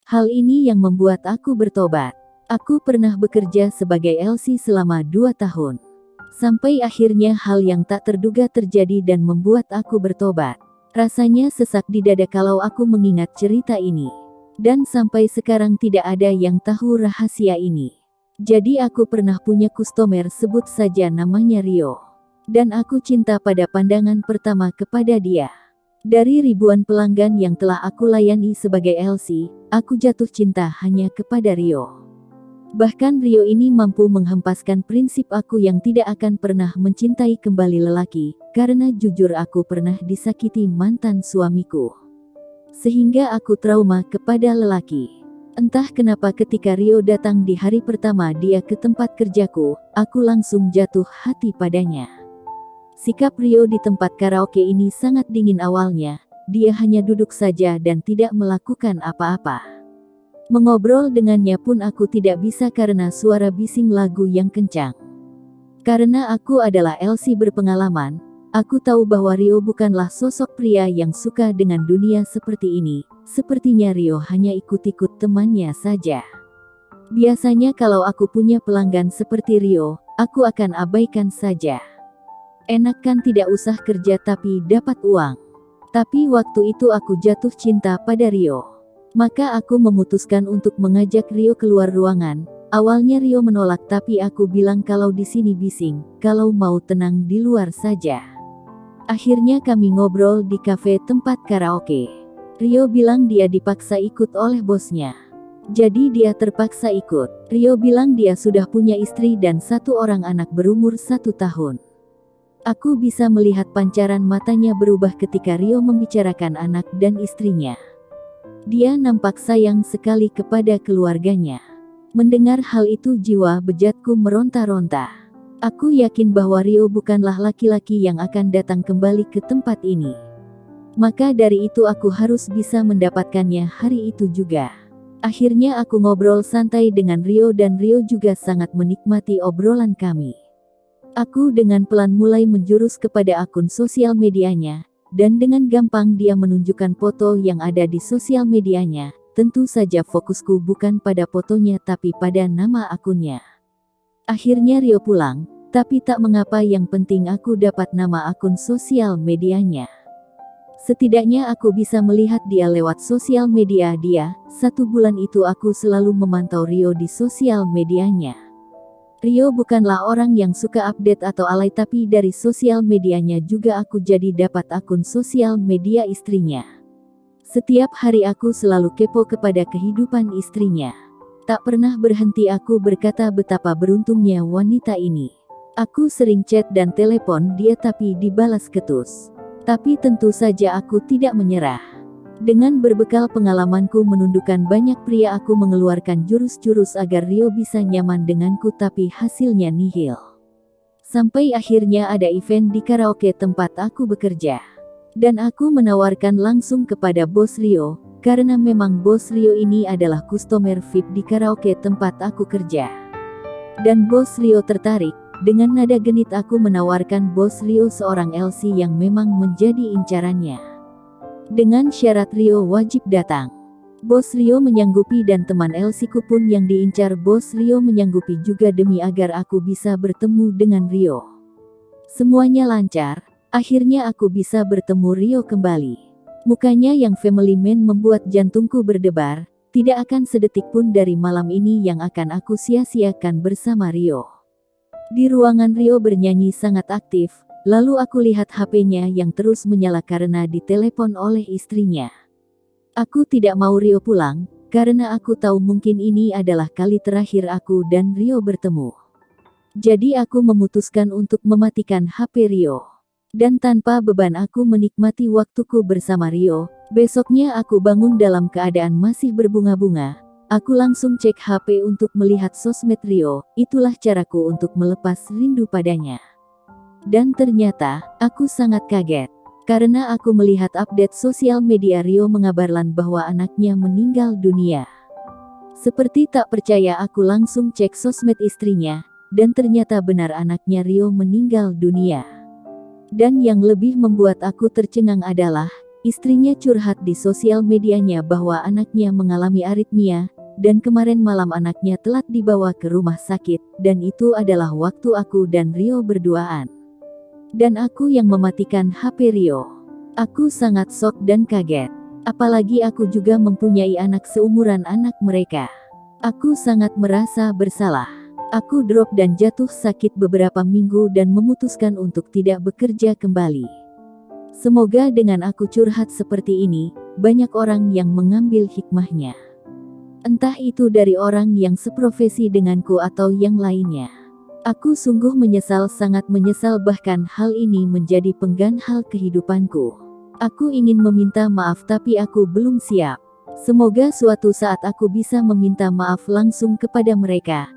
Hal ini yang membuat aku bertobat. Aku pernah bekerja sebagai LC selama 2 tahun. Sampai akhirnya hal yang tak terduga terjadi dan membuat aku bertobat. Rasanya sesak di dada kalau aku mengingat cerita ini. Dan sampai sekarang tidak ada yang tahu rahasia ini. Jadi aku pernah punya kustomer, sebut saja namanya Rio. Dan aku cinta pada pandangan pertama kepada dia. Dari ribuan pelanggan yang telah aku layani sebagai LC, aku jatuh cinta hanya kepada Rio. Bahkan Rio ini mampu menghempaskan prinsip aku yang tidak akan pernah mencintai kembali lelaki, karena jujur aku pernah disakiti mantan suamiku. Sehingga aku trauma kepada lelaki. Entah kenapa ketika Rio datang di hari pertama dia ke tempat kerjaku, aku langsung jatuh hati padanya. Sikap Rio di tempat karaoke ini sangat dingin awalnya, dia hanya duduk saja dan tidak melakukan apa-apa. Mengobrol dengannya pun aku tidak bisa karena suara bising lagu yang kencang. Karena aku adalah LC berpengalaman, aku tahu bahwa Rio bukanlah sosok pria yang suka dengan dunia seperti ini. Sepertinya Rio hanya ikut-ikut temannya saja. Biasanya kalau aku punya pelanggan seperti Rio, aku akan abaikan saja. Enak kan tidak usah kerja tapi dapat uang. Tapi waktu itu aku jatuh cinta pada Rio. Maka aku memutuskan untuk mengajak Rio keluar ruangan. Awalnya Rio menolak tapi aku bilang kalau di sini bising, kalau mau tenang di luar saja. Akhirnya kami ngobrol di kafe tempat karaoke. Rio bilang dia dipaksa ikut oleh bosnya. Jadi dia terpaksa ikut. Rio bilang dia sudah punya istri dan 1 orang anak berumur 1 tahun. Aku bisa melihat pancaran matanya berubah ketika Rio membicarakan anak dan istrinya. Dia nampak sayang sekali kepada keluarganya. Mendengar hal itu jiwa bejatku meronta-ronta. Aku yakin bahwa Rio bukanlah laki-laki yang akan datang kembali ke tempat ini. Maka dari itu aku harus bisa mendapatkannya hari itu juga. Akhirnya aku ngobrol santai dengan Rio dan Rio juga sangat menikmati obrolan kami. Aku dengan pelan mulai menjurus kepada akun sosial medianya, dan dengan gampang dia menunjukkan foto yang ada di sosial medianya. Tentu saja fokusku bukan pada fotonya tapi pada nama akunnya. Akhirnya Rio pulang, tapi tak mengapa, yang penting aku dapat nama akun sosial medianya. Setidaknya aku bisa melihat dia lewat sosial media dia. 1 bulan itu aku selalu memantau Rio di sosial medianya. Rio bukanlah orang yang suka update atau alay, tapi dari sosial medianya juga aku jadi dapat akun sosial media istrinya. Setiap hari aku selalu kepo kepada kehidupan istrinya. Tak pernah berhenti aku berkata betapa beruntungnya wanita ini. Aku sering chat dan telepon dia tapi dibalas ketus. Tapi tentu saja aku tidak menyerah. Dengan berbekal pengalamanku menundukkan banyak pria, aku mengeluarkan jurus-jurus agar Rio bisa nyaman denganku, tapi hasilnya nihil. Sampai akhirnya ada event di karaoke tempat aku bekerja. Dan aku menawarkan langsung kepada bos Rio, karena memang bos Rio ini adalah kustomer VIP di karaoke tempat aku kerja. Dan bos Rio tertarik. Dengan nada genit aku menawarkan bos Rio seorang LC yang memang menjadi incarannya. Dengan syarat Rio wajib datang. Bos Rio menyanggupi dan teman LC ku pun yang diincar bos Rio menyanggupi juga demi agar aku bisa bertemu dengan Rio. Semuanya lancar, akhirnya aku bisa bertemu Rio kembali. Mukanya yang family man membuat jantungku berdebar. Tidak akan sedetik pun dari malam ini yang akan aku sia-siakan bersama Rio. Di ruangan Rio bernyanyi sangat aktif, lalu aku lihat HP-nya yang terus menyala karena ditelepon oleh istrinya. Aku tidak mau Rio pulang, karena aku tahu mungkin ini adalah kali terakhir aku dan Rio bertemu. Jadi aku memutuskan untuk mematikan HP Rio. Dan tanpa beban aku menikmati waktuku bersama Rio. Besoknya aku bangun dalam keadaan masih berbunga-bunga. Aku langsung cek HP untuk melihat sosmed Rio. Itulah caraku untuk melepas rindu padanya. Dan ternyata, aku sangat kaget. Karena aku melihat update sosial media Rio mengabarkan bahwa anaknya meninggal dunia. Seperti tak percaya aku langsung cek sosmed istrinya. Dan ternyata benar anaknya Rio meninggal dunia. Dan yang lebih membuat aku tercengang adalah, Istrinya curhat di sosial medianya bahwa anaknya mengalami aritmia, dan kemarin malam anaknya telat dibawa ke rumah sakit, dan itu adalah waktu aku dan Rio berduaan. Dan aku yang mematikan HP Rio. Aku sangat shock dan kaget. Apalagi aku juga mempunyai anak seumuran anak mereka. Aku sangat merasa bersalah. Aku drop dan jatuh sakit beberapa minggu dan memutuskan untuk tidak bekerja kembali. Semoga dengan aku curhat seperti ini, banyak orang yang mengambil hikmahnya. Entah itu dari orang yang seprofesi denganku atau yang lainnya. Aku sungguh menyesal, sangat menyesal, bahkan hal ini menjadi penggan hal kehidupanku. Aku ingin meminta maaf tapi aku belum siap. Semoga suatu saat aku bisa meminta maaf langsung kepada mereka,